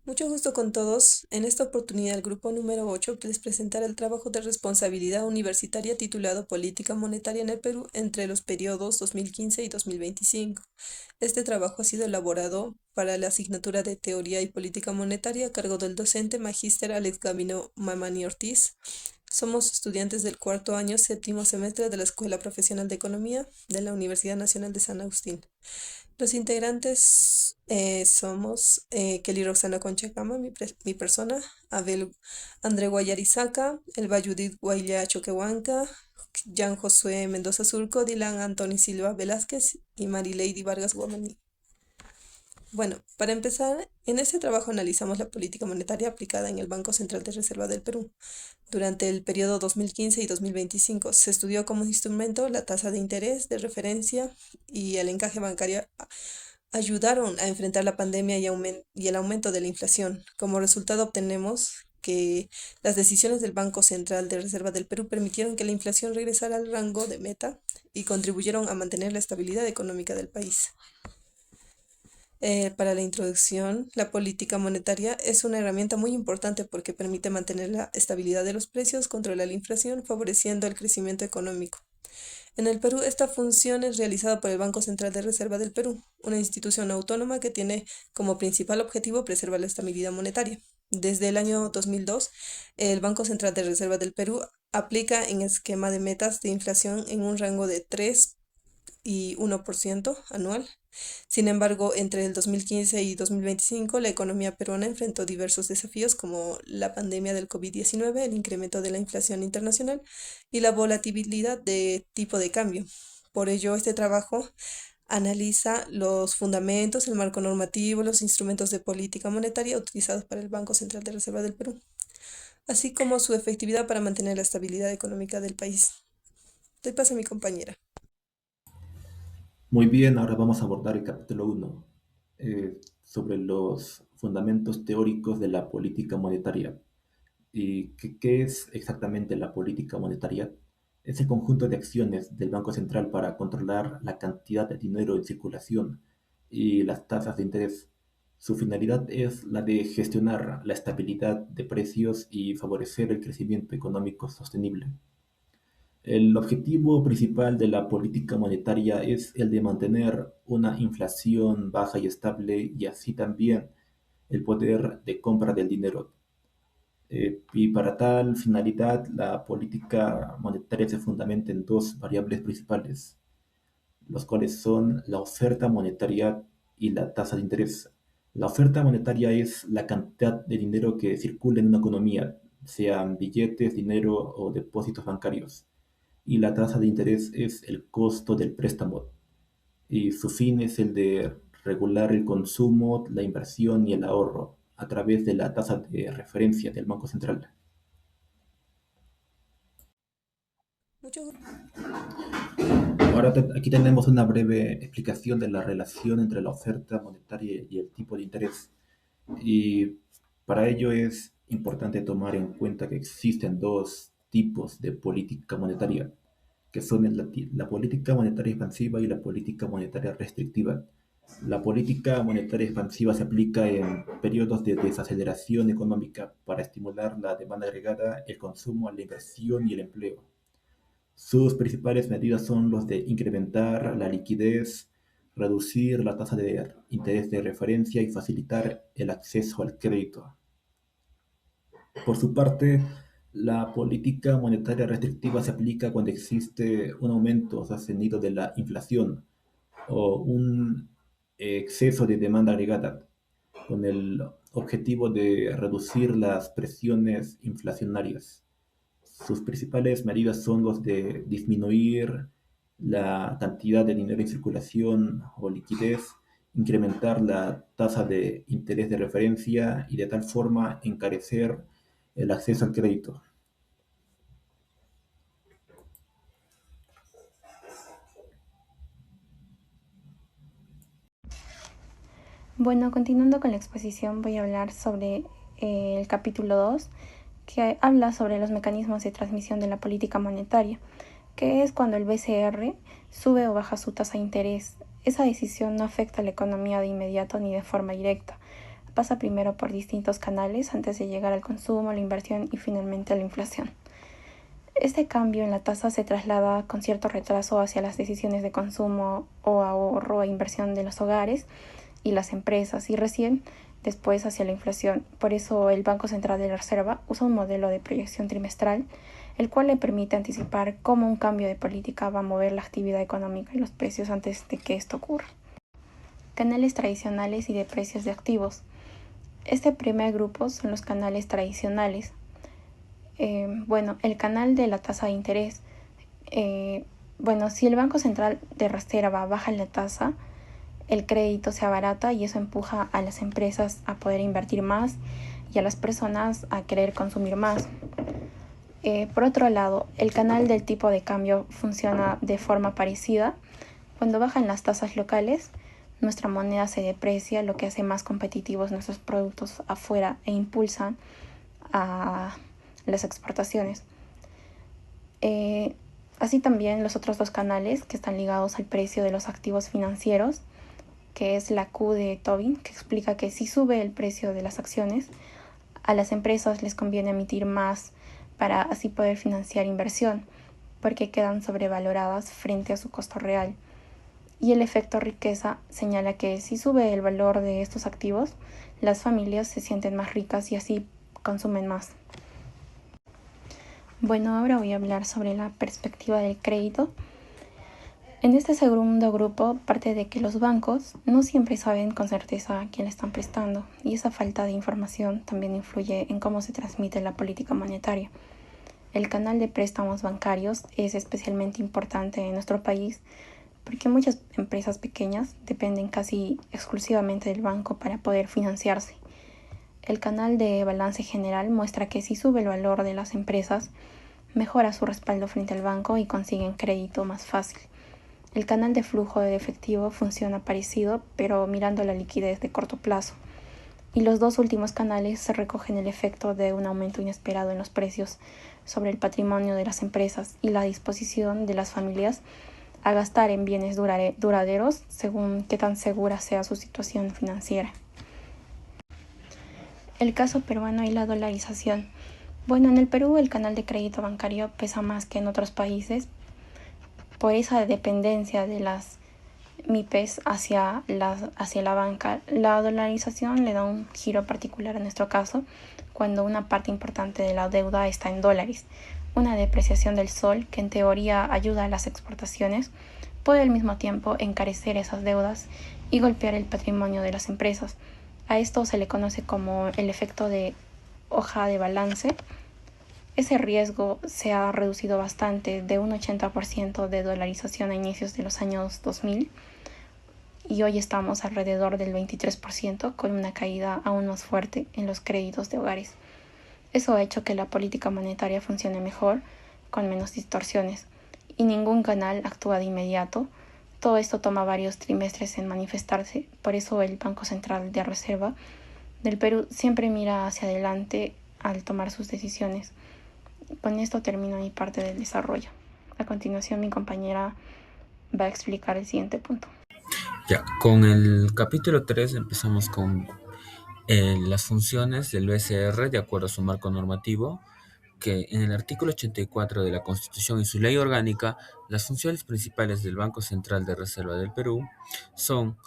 Mucho gusto con todos. En esta oportunidad, el grupo número 8 les presentará el trabajo de responsabilidad universitaria titulado Política Monetaria en el Perú entre los periodos 2015 y 2025. Este trabajo ha sido elaborado para la asignatura de Teoría y Política Monetaria a cargo del docente magíster Alex Gavino Mamani Ortiz. Somos estudiantes del cuarto año, séptimo semestre de la Escuela Profesional de Economía de la Universidad Nacional de San Agustín. Los integrantes somos Kelly Roxana Concha Cama, mi persona, Abel André Guayarizaca, Elba Judith Guayla Choquehuanca, Jan Josué Mendoza Surco, Dylan Anthony Silva Velázquez y Marileidy Vargas Guamaní. Bueno, para empezar, en este trabajo analizamos la política monetaria aplicada en el Banco Central de Reserva del Perú. Durante el periodo 2015 y 2025 se estudió como instrumento la tasa de interés de referencia y el encaje bancario ayudaron a enfrentar la pandemia y el aumento de la inflación. Como resultado obtenemos que las decisiones del Banco Central de Reserva del Perú permitieron que la inflación regresara al rango de meta y contribuyeron a mantener la estabilidad económica del país. Para la introducción, la política monetaria es una herramienta muy importante porque permite mantener la estabilidad de los precios, controlar la inflación, favoreciendo el crecimiento económico. En el Perú, esta función es realizada por el Banco Central de Reserva del Perú, una institución autónoma que tiene como principal objetivo preservar la estabilidad monetaria. Desde el año 2002, el Banco Central de Reserva del Perú aplica en esquema de metas de inflación en un rango de 3 y 1% anual. Sin embargo, entre el 2015 y 2025, la economía peruana enfrentó diversos desafíos como la pandemia del COVID-19, el incremento de la inflación internacional y la volatilidad de tipo de cambio. Por ello, este trabajo analiza los fundamentos, el marco normativo, los instrumentos de política monetaria utilizados para el Banco Central de Reserva del Perú, así como su efectividad para mantener la estabilidad económica del país. Doy paso a mi compañera. Muy bien, ahora vamos a abordar el capítulo 1 sobre los fundamentos teóricos de la política monetaria. ¿Y qué es exactamente la política monetaria? Es el conjunto de acciones del Banco Central para controlar la cantidad de dinero en circulación y las tasas de interés. Su finalidad es la de gestionar la estabilidad de precios y favorecer el crecimiento económico sostenible. El objetivo principal de la política monetaria es el de mantener una inflación baja y estable y así también el poder de compra del dinero. Y para tal finalidad, la política monetaria se fundamenta en dos variables principales, los cuales son la oferta monetaria y la tasa de interés. La oferta monetaria es la cantidad de dinero que circula en una economía, sean billetes, dinero o depósitos bancarios, y la tasa de interés es el costo del préstamo, y su fin es el de regular el consumo, la inversión y el ahorro a través de la tasa de referencia del Banco Central. Mucho gusto. Ahora aquí tenemos una breve explicación de la relación entre la oferta monetaria y el tipo de interés. Y para ello es importante tomar en cuenta que existen dos tipos de política monetaria, que son la política monetaria expansiva y la política monetaria restrictiva. La política monetaria expansiva se aplica en periodos de desaceleración económica para estimular la demanda agregada, el consumo, la inversión y el empleo. Sus principales medidas son los de incrementar la liquidez, reducir la tasa de interés de referencia y facilitar el acceso al crédito. Por su parte, la política monetaria restrictiva se aplica cuando existe un aumento sostenido de la inflación o un exceso de demanda agregada, con el objetivo de reducir las presiones inflacionarias. Sus principales medidas son los de disminuir la cantidad de dinero en circulación o liquidez, incrementar la tasa de interés de referencia y de tal forma encarecer el acceso al crédito. Bueno, continuando con la exposición, voy a hablar sobre el capítulo 2, que habla sobre los mecanismos de transmisión de la política monetaria, que es cuando el BCR sube o baja su tasa de interés. Esa decisión no afecta a la economía de inmediato ni de forma directa. pasa primero por distintos canales antes de llegar al consumo, la inversión y finalmente a la inflación. Este cambio en la tasa se traslada con cierto retraso hacia las decisiones de consumo o ahorro e inversión de los hogares y las empresas y recién después hacia la inflación. Por eso el Banco Central de la Reserva usa un modelo de proyección trimestral, el cual le permite anticipar cómo un cambio de política va a mover la actividad económica y los precios antes de que esto ocurra. Canales tradicionales y de precios de activos. Este primer grupo son los canales tradicionales. El canal de la tasa de interés. Si el Banco Central de Reserva baja la tasa, el crédito se abarata y eso empuja a las empresas a poder invertir más y a las personas a querer consumir más. Por otro lado, el canal del tipo de cambio funciona de forma parecida. Cuando bajan las tasas locales, nuestra moneda se deprecia, lo que hace más competitivos nuestros productos afuera e impulsa a las exportaciones. Así también los otros dos canales que están ligados al precio de los activos financieros, que es la Q de Tobin, que explica que si sube el precio de las acciones, a las empresas les conviene emitir más para así poder financiar inversión, porque quedan sobrevaloradas frente a su costo real. Y el efecto riqueza señala que si sube el valor de estos activos, las familias se sienten más ricas y así consumen más. Bueno, ahora voy a hablar sobre la perspectiva del crédito. En este segundo grupo parte de que los bancos no siempre saben con certeza a quién le están prestando y esa falta de información también influye en cómo se transmite la política monetaria. El canal de préstamos bancarios es especialmente importante en nuestro país porque muchas empresas pequeñas dependen casi exclusivamente del banco para poder financiarse. El canal de balance general muestra que si sube el valor de las empresas, mejora su respaldo frente al banco y consiguen crédito más fácil. El canal de flujo de efectivo funciona parecido, pero mirando la liquidez de corto plazo. Y los dos últimos canales se recogen el efecto de un aumento inesperado en los precios sobre el patrimonio de las empresas y la disposición de las familias a gastar en bienes duraderos según qué tan segura sea su situación financiera. El caso peruano y la dolarización. En el Perú el canal de crédito bancario pesa más que en otros países por esa dependencia de las MIPES hacia la banca. La dolarización le da un giro particular en nuestro caso cuando una parte importante de la deuda está en dólares. Una depreciación del sol, que en teoría ayuda a las exportaciones, puede al mismo tiempo encarecer esas deudas y golpear el patrimonio de las empresas. A esto se le conoce como el efecto de hoja de balance. Ese riesgo se ha reducido bastante de un 80% de dolarización a inicios de los años 2000 y hoy estamos alrededor del 23% con una caída aún más fuerte en los créditos de hogares. Eso ha hecho que la política monetaria funcione mejor, con menos distorsiones, y ningún canal actúa de inmediato. Todo esto toma varios trimestres en manifestarse, por eso el Banco Central de Reserva del Perú siempre mira hacia adelante al tomar sus decisiones. Con esto termino mi parte del desarrollo. A continuación mi compañera va a explicar el siguiente punto. Ya, con el capítulo 3 empezamos con las funciones del BCR de acuerdo a su marco normativo, que en el artículo 84 de la Constitución y su ley orgánica, las funciones principales del Banco Central de Reserva del Perú son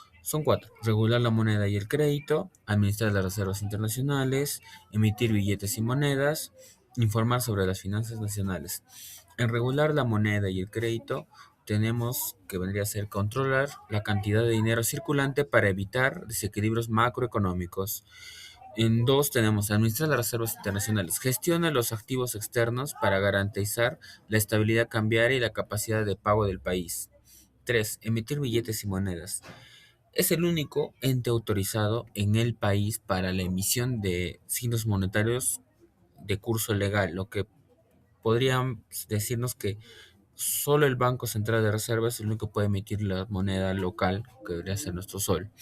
cuatro: regular la moneda y el crédito, administrar las reservas internacionales, emitir billetes y monedas, informar sobre las finanzas nacionales. En regular la moneda y el crédito tenemos que vendría a ser controlar la cantidad de dinero circulante para evitar desequilibrios macroeconómicos. En dos tenemos administrar las reservas internacionales. Gestiona los activos externos para garantizar la estabilidad cambiaria y la capacidad de pago del país. Tres, emitir billetes y monedas. Es el único ente autorizado en el país para la emisión de signos monetarios de curso legal, lo que podrían decirnos que solo el Banco Central de Reserva es el único que puede emitir la moneda local, que debería ser nuestro sol.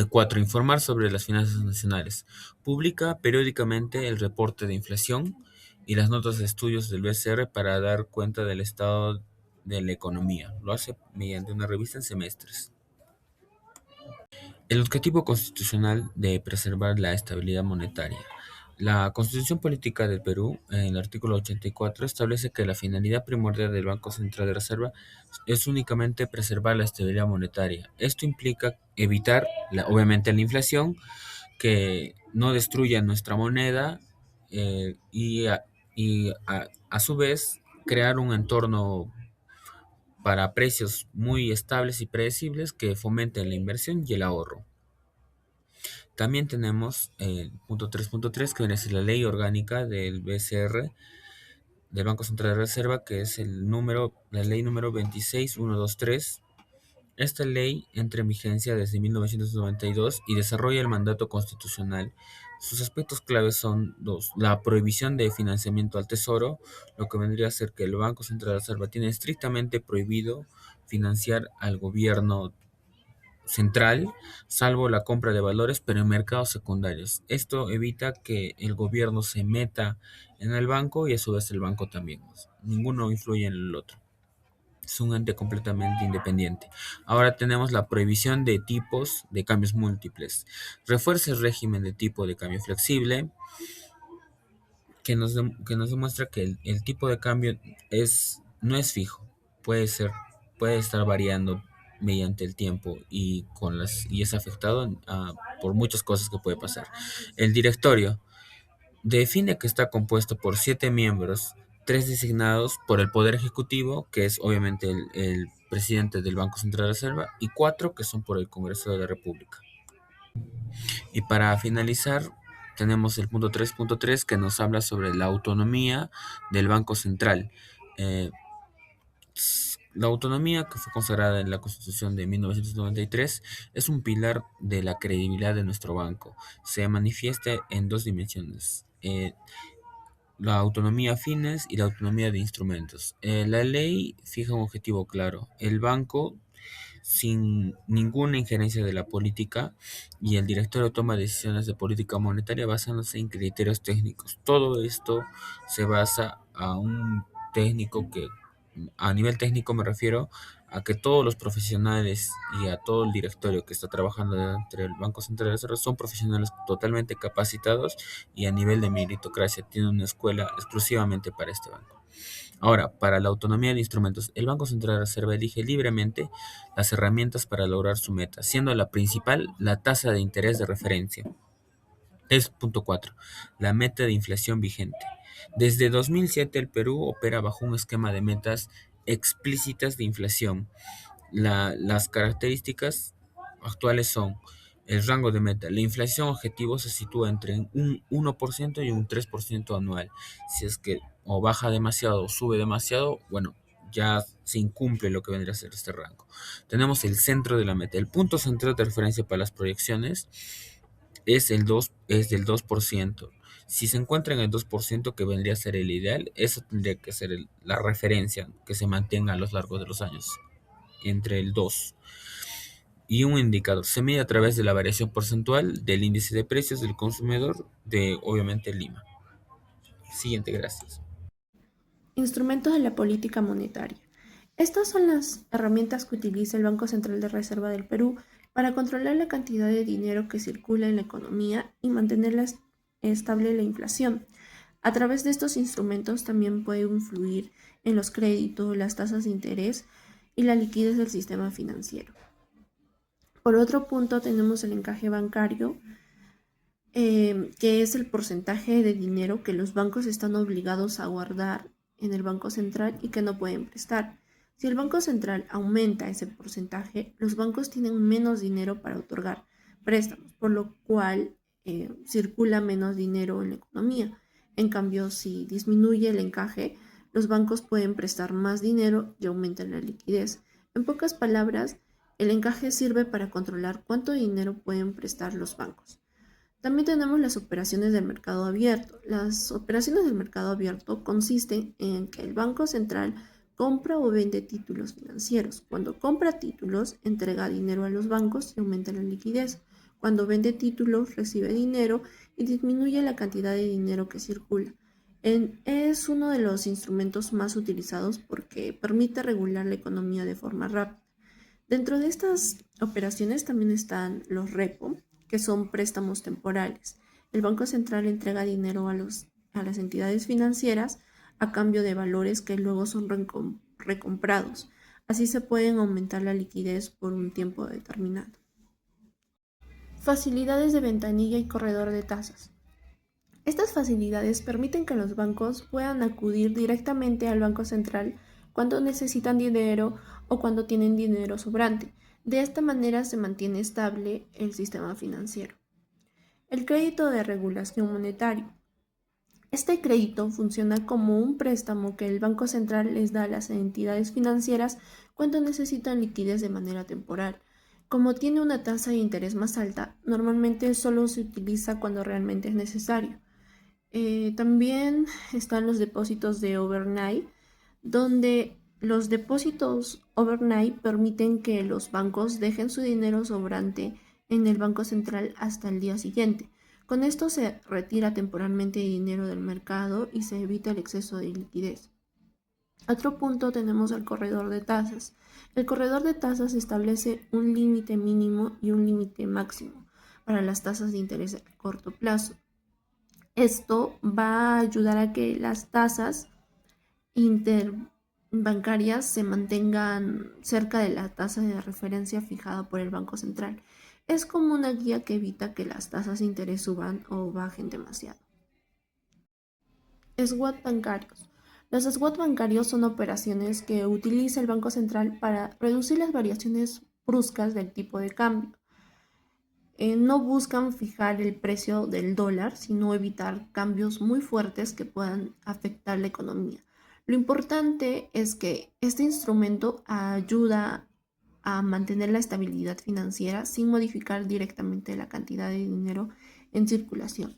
4. Informar sobre las finanzas nacionales. Publica periódicamente el reporte de inflación y las notas de estudios del BCR para dar cuenta del estado de la economía. Lo hace mediante una revista en semestres. El objetivo constitucional de preservar la estabilidad monetaria. La Constitución Política del Perú, en el artículo 84, establece que la finalidad primordial del Banco Central de Reserva es únicamente preservar la estabilidad monetaria. Esto implica evitar, obviamente, la inflación, que no destruya nuestra moneda y a su vez crear un entorno para precios muy estables y predecibles que fomenten la inversión y el ahorro. También tenemos el punto 3.3, que viene a ser la ley orgánica del BCR, del Banco Central de Reserva, que es la ley número 26123. Esta ley entra en vigencia desde 1992 y desarrolla el mandato constitucional. Sus aspectos claves son dos: la prohibición de financiamiento al tesoro, lo que vendría a ser que el Banco Central de Reserva tiene estrictamente prohibido financiar al gobierno central, salvo la compra de valores, pero en mercados secundarios. Esto evita que el gobierno se meta en el banco y a su vez el banco también. Ninguno influye en el otro. Es un ente completamente independiente. Ahora tenemos la prohibición de tipos de cambios múltiples. Refuerza el régimen de tipo de cambio flexible, que nos demuestra que el tipo de cambio no es fijo, puede estar variando mediante el tiempo y es afectado por muchas cosas que puede pasar. El directorio define que está compuesto por 7 miembros, 3 designados por el Poder Ejecutivo, que es obviamente el presidente del Banco Central de Reserva, y 4 que son por el Congreso de la República. Y para finalizar, tenemos el punto 3.3, que nos habla sobre la autonomía del Banco Central. Eh, la autonomía, que fue consagrada en la Constitución de 1993, es un pilar de la credibilidad de nuestro banco. Se manifiesta en dos dimensiones: la autonomía fines y la autonomía de instrumentos. La ley fija un objetivo claro: el banco, sin ninguna injerencia de la política, y el directorio toma decisiones de política monetaria basándose en criterios técnicos. Todo esto se basa a un técnico que, a nivel técnico me refiero a que todos los profesionales y a todo el directorio que está trabajando dentro del Banco Central de Reserva son profesionales totalmente capacitados y a nivel de meritocracia tienen una escuela exclusivamente para este banco. Ahora, para la autonomía de instrumentos, el Banco Central de Reserva elige libremente las herramientas para lograr su meta, siendo la principal la tasa de interés de referencia. 3.4. La meta de inflación vigente. Desde 2007 el Perú opera bajo un esquema de metas explícitas de inflación. Las características actuales son el rango de meta. La inflación objetivo se sitúa entre un 1% y un 3% anual. Si es que o baja demasiado o sube demasiado, bueno, ya se incumple lo que vendría a ser este rango. Tenemos el centro de la meta. El punto central de referencia para las proyecciones es del 2%. Si se encuentra en el 2%, que vendría a ser el ideal, eso tendría que ser la referencia que se mantenga a lo largo de los años, entre el 2. Y un indicador se mide a través de la variación porcentual del índice de precios del consumidor de, obviamente, Lima. Siguiente, gracias. Instrumentos de la política monetaria. Estas son las herramientas que utiliza el Banco Central de Reserva del Perú para controlar la cantidad de dinero que circula en la economía y mantener estable la inflación. A través de estos instrumentos también puede influir en los créditos, las tasas de interés y la liquidez del sistema financiero. Por otro punto tenemos el encaje bancario, que es el porcentaje de dinero que los bancos están obligados a guardar en el Banco Central y que no pueden prestar. Si el Banco Central aumenta ese porcentaje, los bancos tienen menos dinero para otorgar préstamos, por lo cual circula menos dinero en la economía. En cambio, si disminuye el encaje, los bancos pueden prestar más dinero y aumentan la liquidez. En pocas palabras, el encaje sirve para controlar cuánto dinero pueden prestar los bancos. También tenemos las operaciones del mercado abierto. Las operaciones del mercado abierto consisten en que el Banco Central compra o vende títulos financieros. Cuando compra títulos, entrega dinero a los bancos y aumenta la liquidez. Cuando vende títulos, recibe dinero y disminuye la cantidad de dinero que circula. Es uno de los instrumentos más utilizados porque permite regular la economía de forma rápida. Dentro de estas operaciones también están los repo, que son préstamos temporales. El Banco Central entrega dinero a las entidades financieras a cambio de valores que luego son recomprados. Así se pueden aumentar la liquidez por un tiempo determinado. Facilidades de ventanilla y corredor de tasas. Estas facilidades permiten que los bancos puedan acudir directamente al Banco Central cuando necesitan dinero o cuando tienen dinero sobrante. De esta manera se mantiene estable el sistema financiero. El crédito de regulación monetaria. Este crédito funciona como un préstamo que el Banco Central les da a las entidades financieras cuando necesitan liquidez de manera temporal. Como tiene una tasa de interés más alta, normalmente solo se utiliza cuando realmente es necesario. También están los depósitos de overnight, donde los depósitos overnight permiten que los bancos dejen su dinero sobrante en el Banco Central hasta el día siguiente. Con esto se retira temporalmente dinero del mercado y se evita el exceso de liquidez. Otro punto tenemos el corredor de tasas. El corredor de tasas establece un límite mínimo y un límite máximo para las tasas de interés a corto plazo. Esto va a ayudar a que las tasas interbancarias se mantengan cerca de la tasa de referencia fijada por el Banco Central. Es como una guía que evita que las tasas de interés suban o bajen demasiado. SWOT bancarios. Los SWOT bancarios son operaciones que utiliza el Banco Central para reducir las variaciones bruscas del tipo de cambio. No buscan fijar el precio del dólar, sino evitar cambios muy fuertes que puedan afectar la economía. Lo importante es que este instrumento ayuda a mantener la estabilidad financiera sin modificar directamente la cantidad de dinero en circulación.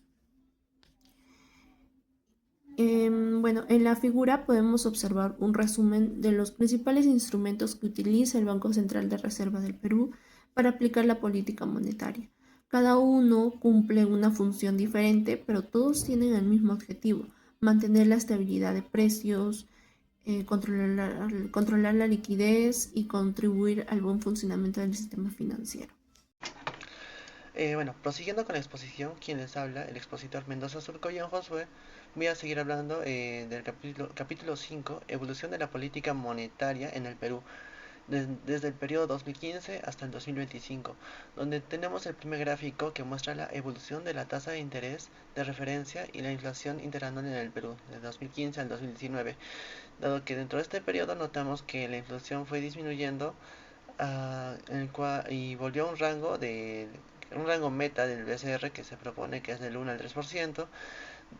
En la figura podemos observar un resumen de los principales instrumentos que utiliza el Banco Central de Reserva del Perú para aplicar la política monetaria. Cada uno cumple una función diferente, pero todos tienen el mismo objetivo: mantener la estabilidad de precios, controlar la liquidez y contribuir al buen funcionamiento del sistema financiero. Prosiguiendo con la exposición, quien les habla, el expositor Mendoza Surcoyan Josué, voy a seguir hablando del capítulo 5, Evolución de la política monetaria en el Perú, desde el periodo 2015 hasta el 2025, donde tenemos el primer gráfico que muestra la evolución de la tasa de interés de referencia y la inflación interanual en el Perú, de 2015 al 2019, dado que dentro de este periodo notamos que la inflación fue disminuyendo y volvió a un rango meta del BCR que se propone que es del 1 al 3%,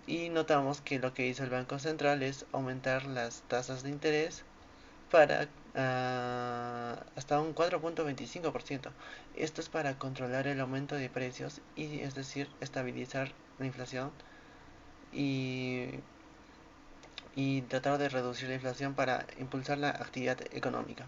y notamos que lo que hizo el Banco Central es aumentar las tasas de interés para hasta un 4.25%. Esto es para controlar el aumento de precios y es decir, estabilizar la inflación y tratar de reducir la inflación para impulsar la actividad económica.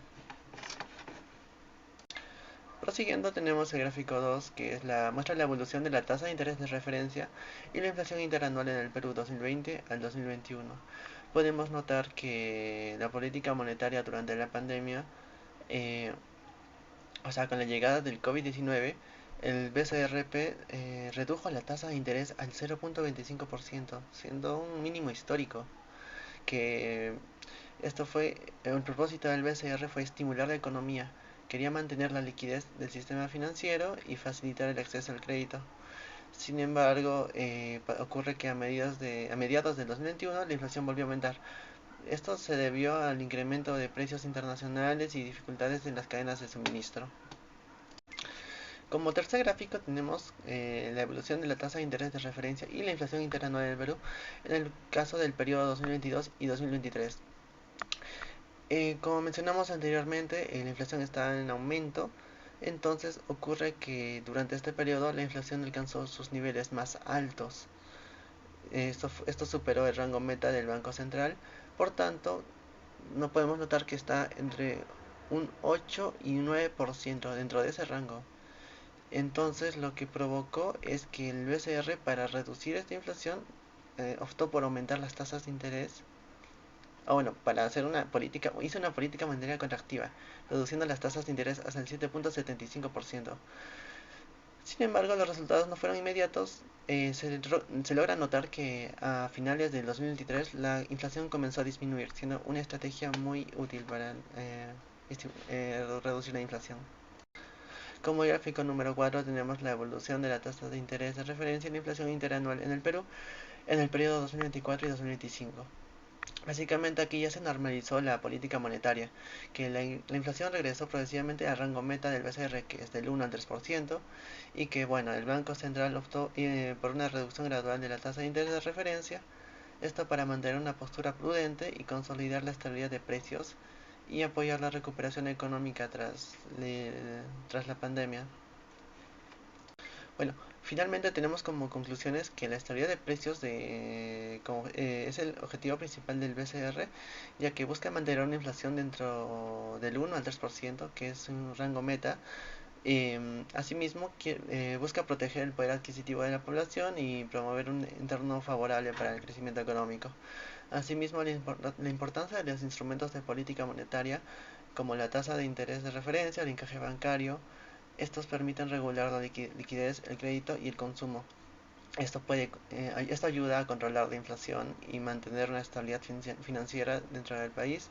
Prosiguiendo, tenemos el gráfico 2, que muestra la evolución de la tasa de interés de referencia y la inflación interanual en el Perú 2020 al 2021. Podemos notar que la política monetaria durante la pandemia, con la llegada del COVID-19, el BCRP redujo la tasa de interés al 0.25%, siendo un mínimo histórico. El propósito del BCR fue estimular la economía. Quería mantener la liquidez del sistema financiero y facilitar el acceso al crédito. Sin embargo, ocurre que a mediados del 2021 la inflación volvió a aumentar. Esto se debió al incremento de precios internacionales y dificultades en las cadenas de suministro. Como tercer gráfico tenemos la evolución de la tasa de interés de referencia y la inflación interanual del Perú en el caso del periodo 2022 y 2023. Como mencionamos anteriormente, la inflación está en aumento, entonces ocurre que durante este periodo la inflación alcanzó sus niveles más altos. Esto superó el rango meta del Banco Central, por tanto, no podemos notar que está entre un 8 y un 9% dentro de ese rango. Entonces, lo que provocó es que el BCR, para reducir esta inflación, optó por aumentar las tasas de interés para hacer hizo una política monetaria contractiva, reduciendo las tasas de interés hasta el 7.75%. Sin embargo, los resultados no fueron inmediatos. Se logra notar que a finales del 2023 la inflación comenzó a disminuir, siendo una estrategia muy útil para reducir la inflación. Como gráfico número 4 tenemos la evolución de la tasa de interés de referencia y la inflación interanual en el Perú en el periodo 2024 y 2025. Básicamente aquí ya se normalizó la política monetaria, que la inflación regresó progresivamente al rango meta del BCR, que es del 1 al 3%, y que el Banco Central optó por una reducción gradual de la tasa de interés de referencia, esto para mantener una postura prudente y consolidar la estabilidad de precios y apoyar la recuperación económica tras la pandemia. Bueno, finalmente tenemos como conclusiones que la estabilidad de precios es el objetivo principal del BCR, ya que busca mantener una inflación dentro del 1 al 3%, que es un rango meta. Asimismo, busca proteger el poder adquisitivo de la población y promover un entorno favorable para el crecimiento económico. Asimismo, la importancia de los instrumentos de política monetaria, como la tasa de interés de referencia, el encaje bancario. Estos permiten regular la liquidez, el crédito y el consumo. Esto ayuda a controlar la inflación y mantener una estabilidad financiera dentro del país.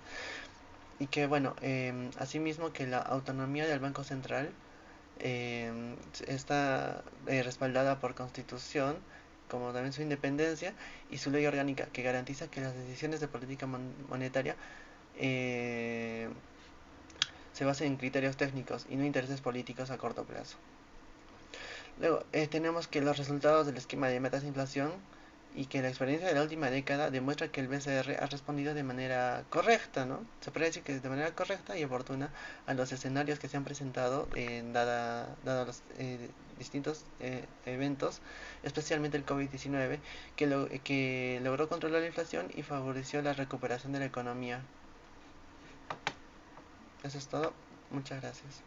Y que asimismo que la autonomía del Banco Central está respaldada por Constitución, como también su independencia y su ley orgánica, que garantiza que las decisiones de política monetaria eh, se basen en criterios técnicos y no intereses políticos a corto plazo. Luego, tenemos que los resultados del esquema de metas de inflación y que la experiencia de la última década demuestra que el BCR ha respondido de manera correcta, ¿no? Se puede decir que de manera correcta y oportuna a los escenarios que se han presentado, dado los distintos eventos, especialmente el COVID-19, que logró controlar la inflación y favoreció la recuperación de la economía. Eso es todo. Muchas gracias.